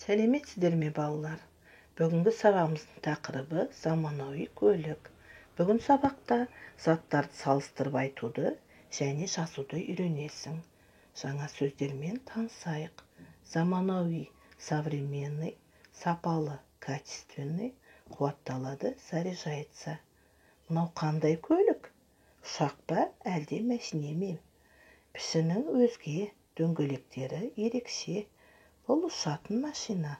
Сәлеметсіздер ме балалар? Бүгінгі сабағымыздың тақырыбы заманауи көлік. Бүгін сабақта заттарды салыстырып айтуды және жазуды үйренесің. Жаңа сөздермен танысайық. Заманауи, современный, сапалы, качественный, қуатталады, заряжается. Мынау қандай көлік? Ұшақ па, әлде мәшине ме? Пішінің өзге, дөңгелектері ерекше. Бұл ұшатын машина.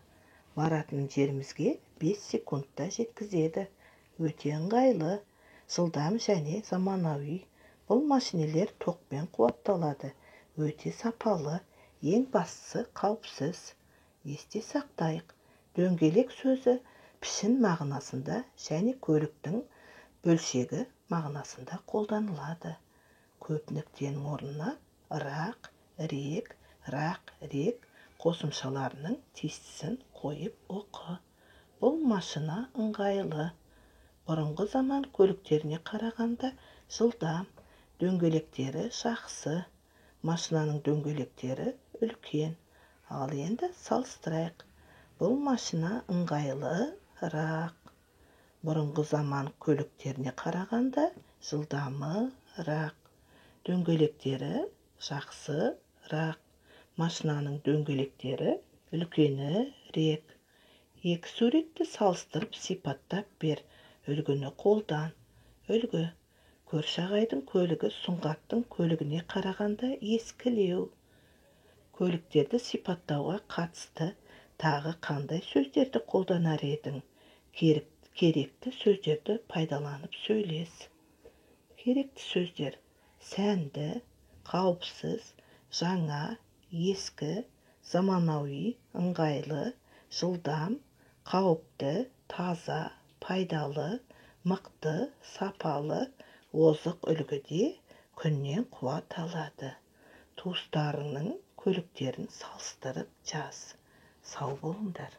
Баратын жерімізге 5 секундта жеткізеді. Өте ыңғайлы, жылдам және заманауи. Бұл машинелер токпен қуатталады. Өте сапалы, ең бастысы қауіпсіз. Есте сақтайық. Дөңгелек сөзі пішін мағынасында және көліктің бөлшегі мағынасында қолданылады. Көп нүктенің орнына рақ, рек, қосымшаларының тестісін қойып оқы. Бұл машина ыңғайлы. Бұрынғы заман көліктеріне қарағанда жылдам, дөңгелектері жақсы. Машинаның дөңгелектері үлкен. Ал енді салыстырайық. Бұл машина ыңғайлырақ. Бұрынғы заман көліктеріне қарағанда жылдамырақ. Дөңгелектері жақсырақ. Машинаның дөңгелектері үлкенірек. Екі суретті салыстырып сипаттап бер. Үлгіні қолдан. Үлгі. Көрші ағайдың көлігі Сұңғаттың көлігіне қарағанда ескілеу. Көліктерді сипаттауға қатысты тағы қандай сөздерді қолданар едің? Керекті сөздерді пайдаланып сөйлес. Керекті сөздер: сәнді, қауіпсіз, жаңа, ескі, заманауи, ыңғайлы, жылдам, қауіпті, таза, пайдалы, мықты, сапалы, озық үлгіде күннен қуат алады. Туыстарының көліктерін салыстырып жаз. Сау болыңдар.